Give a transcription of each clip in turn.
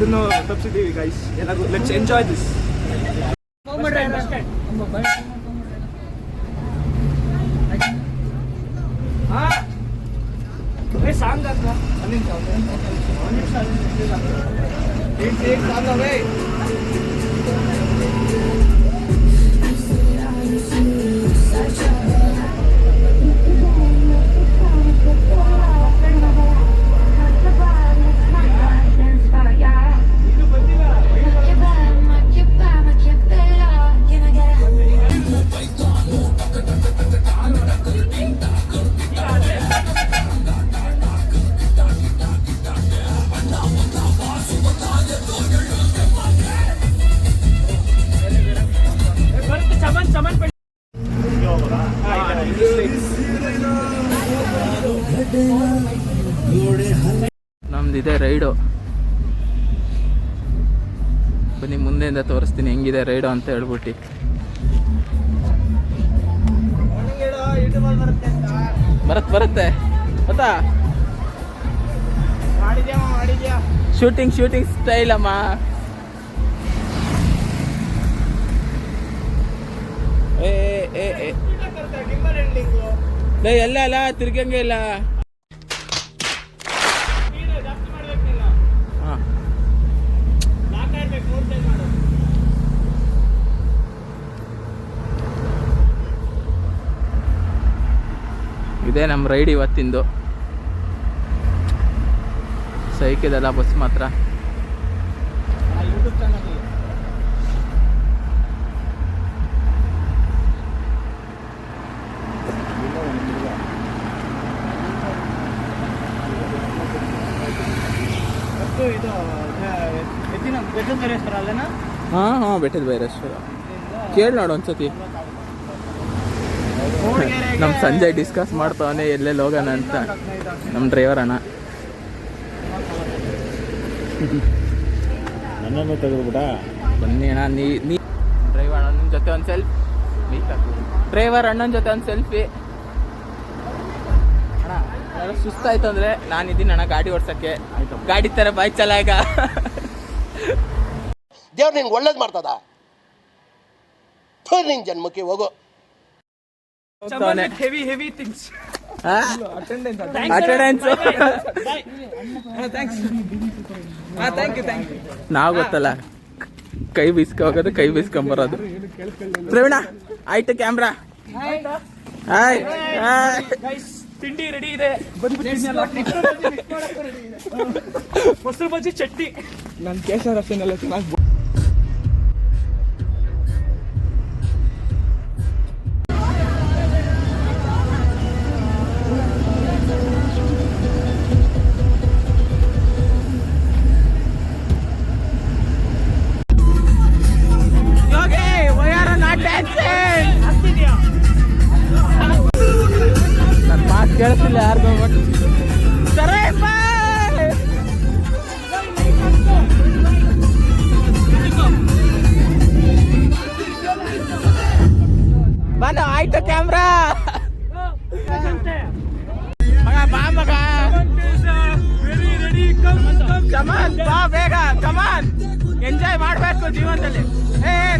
ಅದನ್ನು ತಪ್ಪಿಸಿದ್ದೀವಿ ಗೈಸ್. ಎಲ್ಲರೂ ಲೆಟ್ಸ್ ಎಂಜಾಯ್ ದಿಸ್. ಸಾಂಗ್ ನಮ್ದಿದೆ ರೈಡು. ಬನ್ನಿ ಮುಂದೆಯಿಂದ ತೋರಿಸ್ತೀನಿ ಹೆಂಗಿದೆ ರೈಡು ಅಂತ ಹೇಳ್ಬಿಟ್ಟು. ಬರುತ್ತೆ ಗೊತ್ತಾ? ಶೂಟಿಂಗ್ ಸ್ಟೈಲ್ ಅಮ್ಮ. ಎಲ್ಲ ಅಲ್ಲ ತಿರ್ಗಂಗೆ ಇಲ್ಲ. ಇದೇ ನಮ್ಮ ರೈಡ್ ಇವತ್ತಿಂದು. ಸೈಕಿದೆಲ್ಲ ಬಸ್ ಮಾತ್ರ. ಯೂಟ್ಯೂಬ್ ಚಾನಲ್ ಬೆಟ್ಟದ ಬೈರೇಶ್ವರ ಅಲ್ಲೇನಾ? ಹಾಂ ಬೆಟ್ಟದ ಬೈರೇಶ್ವರ. ಕೇಳಿ ನೋಡು ಒಂದ್ಸತಿ. ನಮ್ಮ ಸಂಜಯ್ ಡಿಸ್ಕಸ್ ಮಾಡ್ತಾವನೆ ಎಲ್ಲೆಲ್ಲಿ ಹೋಗೋಣ ಅಂತ ನಮ್ಮ ಡ್ರೈವರ್ ಅಣ್ಣ. ನನ್ನನ್ನು ತೆಗೆದುಬಿಡ. ಬನ್ನಿ ಅಣ್ಣ, ನೀ ಡ್ರೈವರ್ ಅಣ್ಣನ ಜೊತೆ ಒಂದು ಸೆಲ್ಫಿ. ಡ್ರೈವರ್ ಅಣ್ಣನ ಜೊತೆ ಒಂದು ಸೆಲ್ಫಿ. ಅಣ್ಣ ಯಾರೋ ಸುಸ್ತಾಯ್ತು ಅಂದರೆ ನಾನಿದ್ದೀನಿ ಅಣ್ಣ ಗಾಡಿ ಓಡ್ಸೋಕ್ಕೆ. ಗಾಡಿ ಥರ ಬಾಯ್ ಚಲಾಗ. ದೇವ್ರು ನಿಂಗೆ ಒಳ್ಳೇದು ಮಾಡ್ತದ. ನಿನ್ ಜನ್ಮಕ್ಕೆ ಹೋಗು. heavy things. Attendance. Thanks. Thank you. ನಾವು ಗೊತ್ತಲ್ಲ ಕೈ ಬೀಸ್ಕೋಗೋದು, ಕೈ ಬೀಸ್ಕೊಂಬರೋದು. ಪ್ರವೀಣ ಆಯ್ತು ಕ್ಯಾಮ್ರಾ. ತಿಂಡಿ ರೆಡಿ ಇದೆ. ಮೊಸರು ಬಜ್ಜಿ ಚಟ್ನಿ. ನನ್ನ ಕೇಸರ ರಸನೆಲ್ಲ ಚೆನ್ನಾಗಿ. ನನ್ನ ಮಾತು ಕೇಳಿಸಿಲ್ಲ ಯಾರಿಗೂ. ಬಂದ ಆಯ್ತು ಕ್ಯಾಮ್ರಾ. ಮಗ ಬಾ ಮಗ. ಕಮಾನ್ ಬಾ ಬೇಗ. ಕಮಾನ್ ಎಂಜಾಯ್ ಮಾಡಬೇಕು ಜೀವನದಲ್ಲಿ.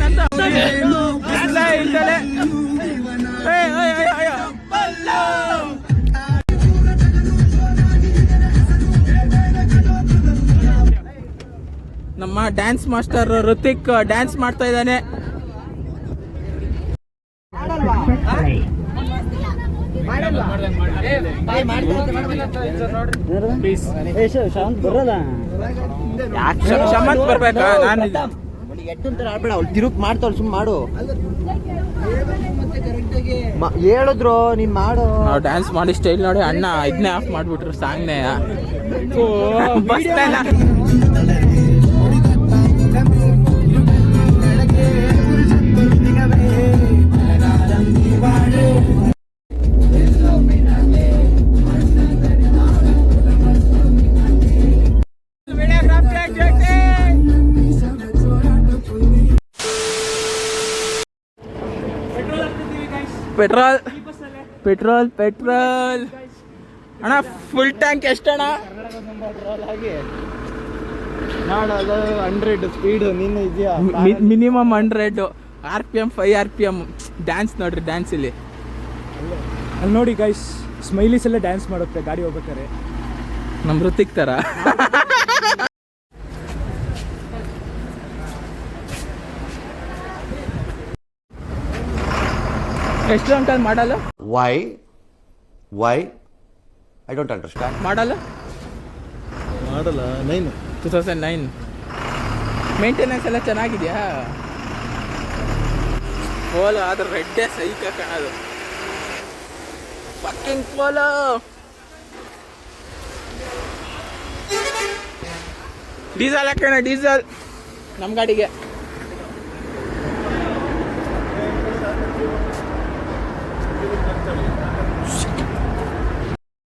ನಂದು ಇಲ್ಲೇ ನಮ್ಮ ಡ್ಯಾನ್ಸ್ ಮಾಸ್ಟರ್ ಋತಿಕ್ ಡ್ಯಾನ್ಸ್ ಮಾಡ್ತಾ ಇದ್ದಾನೆ. ಶಮಂತ್ ಬರ್ಬೇಕಾ? ನಾನು ತಿರುಗ್ ಮಾಡ್ತಾಳ. ಸುಮ್ ಮಾಡು ಹೇಳಿದ್ರು ನೀನ್ ಮಾಡು. ನಾವು ಡ್ಯಾನ್ಸ್ ಮಾಡಿ ಸ್ಟೈಲ್ ನೋಡಿ ಅಣ್ಣ ಇದನ್ನೇ ಆಫ್ ಮಾಡ್ಬಿಟ್ರು ಸಾಂಗ್ನೇ. ಪೆಟ್ರೋಲ್ ಅಣ್ಣ ಫುಲ್ ಟ್ಯಾಂಕ್ ಎಷ್ಟಣ್ಣ? ಮಾಡೋದು 100 ಸ್ಪೀಡು ನೀನು ಇದೆಯಾ ಮಿನಿಮಮ್ 100 RPM 5 RPM ಡ್ಯಾನ್ಸ್ ನೋಡ್ರಿ ಡ್ಯಾನ್ಸ್ ಇಲ್ಲಿ ಅಲ್ಲಿ ನೋಡಿ ಗೈಸ್ ಸ್ಮೈಲೀಸ್ ಎಲ್ಲ ಡ್ಯಾನ್ಸ್ ಮಾಡುತ್ತೆ ಗಾಡಿ ಹೋಗ್ಬೇಕಾರೆ ನಮ್ಮ ಋತಿಕ್ ಥರ. ಎಷ್ಟು ಅಂಕಲ್ ಮಾಡಲ್ಲ ವೈ ಐ ಡೋಂಟ್ ಅಂಡರ್ಸ್ಟ್ಯಾಂಡ್. ಮಾಡಲ್ಲ ಮಾಡಲ್ಲ 2009 ಮೇಂಟೆನೆನ್ಸ್ ಎಲ್ಲ ಚೆನ್ನಾಗಿದೆಯಾ? ಪೋಲೋ ಆದ್ರೆ ರೆಡ್ಡೇ ಸೈಕ ಕಾಣೋದು. Fucking polo. ಡೀಸೆಲ್ ಹಾಕೋಣ, ಡೀಸೆಲ್ ನಮ್ಮ ಗಾಡಿಗೆ.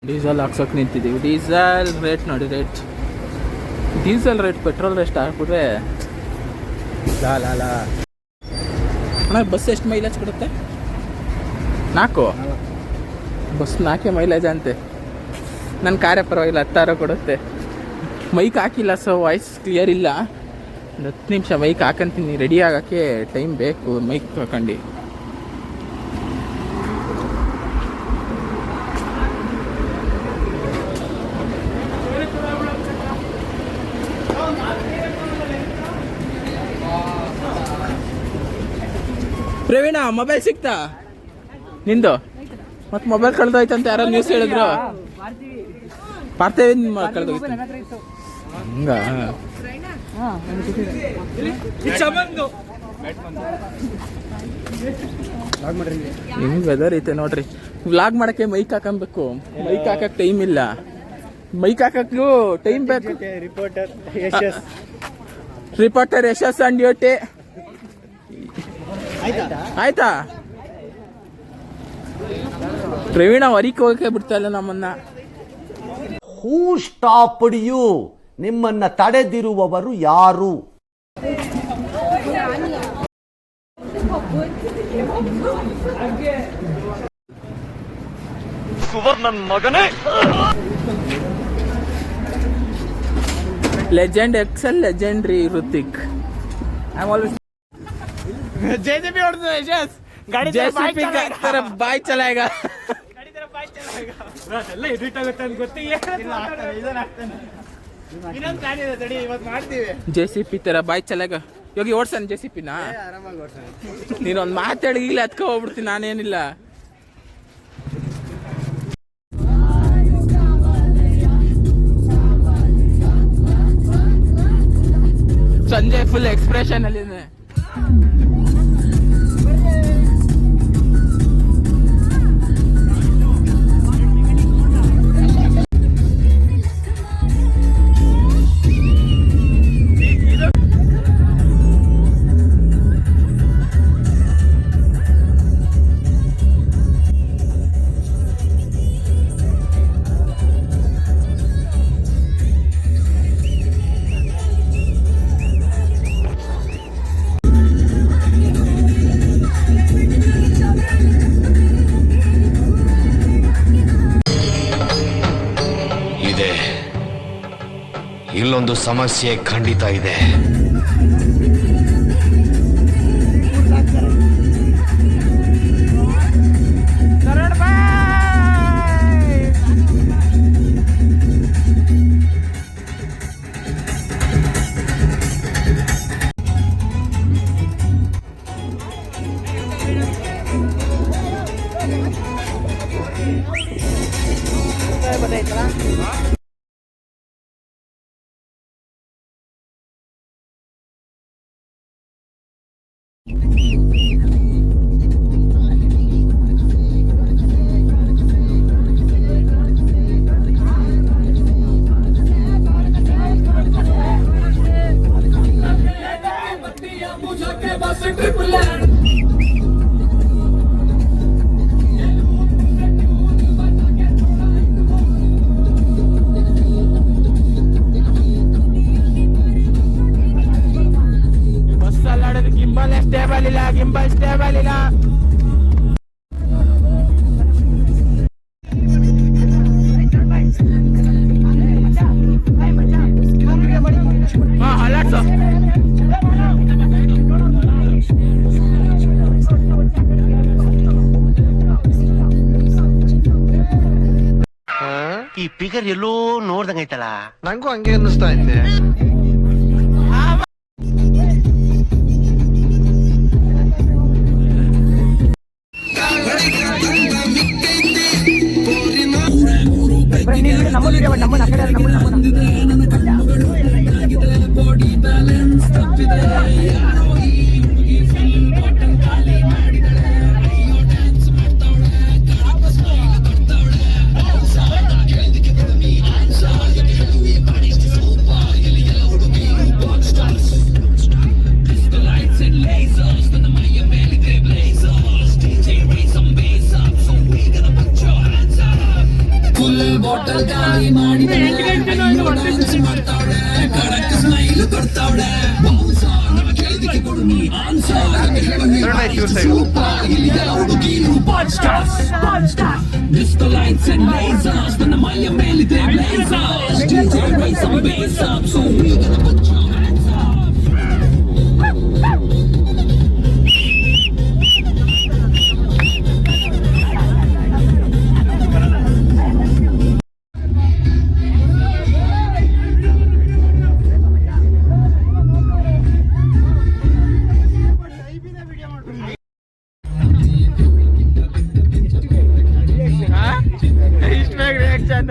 ಡೀಸೆಲ್ ಹಾಕ್ಸೋಕೆ ನಿಂತಿದ್ದೀವಿ. ಡೀಸೆಲ್ ರೇಟ್ ನೋಡಿ, rate diesel rate petrol rate ಹಾಕ್ಬಿಟ್ರೆ ಲಾ ಅಣ್ಣ. ಬಸ್ ಎಷ್ಟು ಮೈಲೇಜ್ ಕೊಡುತ್ತೆ? 4 ಬಸ್ 4 ಮೈಲೇಜ್ ಅಂತೆ. ನನ್ನ ಕಾರೇ ಪರವಾಗಿಲ್ಲ, 16 ಕೊಡುತ್ತೆ. ಮೈಕ್ ಹಾಕಿಲ್ಲ, ಸೊ ವಾಯ್ಸ್ ಕ್ಲಿಯರ್ ಇಲ್ಲ. ಒಂದು 10 ನಿಮಿಷ ಮೈಕ್ ಹಾಕಂತೀನಿ, ರೆಡಿ ಆಗೋಕ್ಕೆ ಟೈಮ್ ಬೇಕು ಮೈಕ್ ಹಾಕೊಂಡು. ಪ್ರವೀಣ, ಮೊಬೈಲ್ ಸಿಕ್ತಾ ನಿಂದು? ಮತ್ತೆ ಮೊಬೈಲ್ ಕಳೆದೋಯ್ತಂತ ಯಾರೋ ನ್ಯೂಸ್ ಹೇಳಿದ್ರು. ಪಾರ್ಥೇವಿ ಕಳೆದೋಯ್ತು ಹಂಗ. ಹೆಂಗ್ ವೆದರ್ ಐತೆ ನೋಡ್ರಿ. ವ್ಲಾಗ್ ಮಾಡಕ್ಕೆ ಮೈಕ್ ಹಾಕಬೇಕು. ಮೈಕ್ ಹಾಕಕ್ ಟೈಮ್ ಇಲ್ಲ. ಮೈಕ್ ಹಾಕಕ್ಕೂ ಟೈಮ್ ಬೇಕು. Reporter Yashas on duty. ಆಯ್ತಾ? ಪ್ರವೀಣ ಹೊರಕ್ಕೆ ಹೋಗಕ್ಕೆ ಬಿಡ್ತಾ ಇಲ್ಲ ನಮ್ಮನ್ನ. Who stopped you? ನಿಮ್ಮನ್ನ ತಡೆದಿರುವವರು ಯಾರು? ಸುವರ್ಣನ್ ಮಗನೇ. Legend excel legendary Hrithik. JCB ಹೊಡೆದು ಯಶಸ್ ಗಾಡಿ ತರ ಬಾಯ್ ಚಲಾಗ. ಎಲ್ಲ ಎಡಿಟ್ ಆಗುತ್ತೆ ಅಂತ ಗೊತ್ತಿ. ಇನ್ನೊಂದು ಪ್ಲಾನ್ ಇದೆ ತಡಿ, ಇವತ್ತು ಮಾಡ್ತೀವಿ. JCB ತರ ಬಾಯ್ ಚಲಾಗ. ಇವಾಗ ಓಡ್ಸನ್ JCB ನಾ? ಆರಾಮಾಗಿ ಓಡ್ಸೋಣ. ನೀನೊಂದು ಮಾತಾಡಿ ಈಗಲೇ ಹತ್ಕೊ ಹೋಗ್ಬಿಡ್ತೀನಿ, ನಾನೇನಿಲ್ಲ. ಸಂಜೆ ಫುಲ್ ಎಕ್ಸ್ಪ್ರೆಷನ್ ಅಲ್ಲಿ. ಇಲ್ಲೊಂದು ಸಮಸ್ಯೆ ಖಂಡಿತ ಇದೆ. ಗಿಂಬಲ್ ಸ್ಟೇಬಲ್ ಇಲ್ಲ. ಈ ಫಿಗರ್ ಎಲ್ಲೋ ನೋಡ್ದಂಗೈತಲ್ಲ. ನಂಗೂ ಹಂಗೆ ಅನ್ನಿಸ್ತಾ ಐತೆ. ಇಷ್ಟು ಬೇಗ reaction.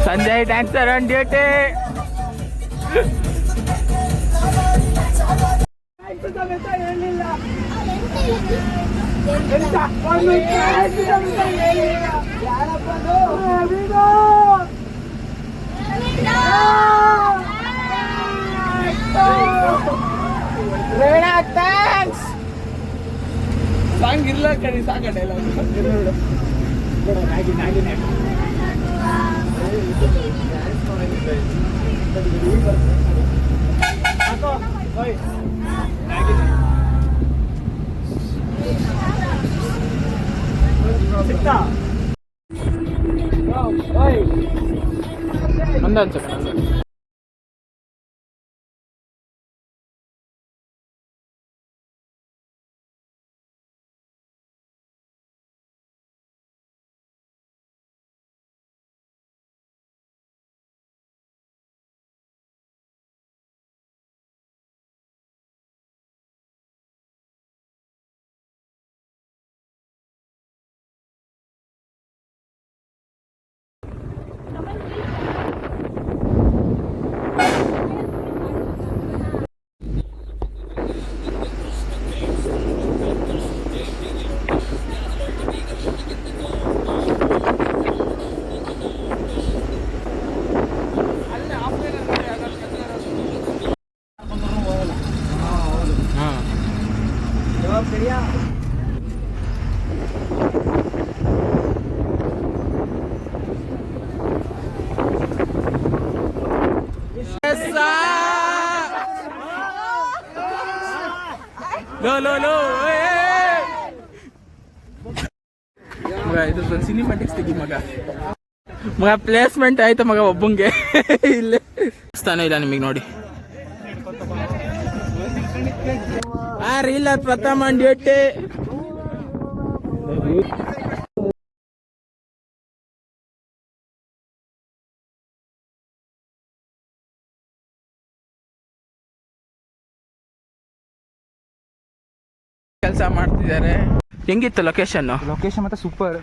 Sanjay dancer on duty. Song ಇರ್ಲ ಕಣಿ ಸಾಂಗ ಡೈಲಾಗ್ ಒಂದೊಂದು ಸೆಕೆಂಡ್. ಮಗ ಇದು ಸಿನಿಮ್ಯಾಟಿಕ್ಸ್ ತೆಗಿ ಮಗ. ಮಗ ಪ್ಲೇಸ್ಮೆಂಟ್ ಆಯ್ತು ಮಗ ಒಬ್ಬಂಗೆ. ಇಲ್ಲೇ ಸ್ಥಾನ ಇಲ್ಲ ನಿಮಗೆ ನೋಡಿ. ಇಲ್ಲ ಪ್ರಥಮ ಡ್ಯೂಟಿ. ಕೆಲಸ ಮಾಡ್ತಿದ್ದಾರೆ. ಹೆಂಗಿತ್ತು ಲೊಕೇಶನ್? ಲೊಕೇಶನ್ ಮತ್ತೆ ಸೂಪರ್.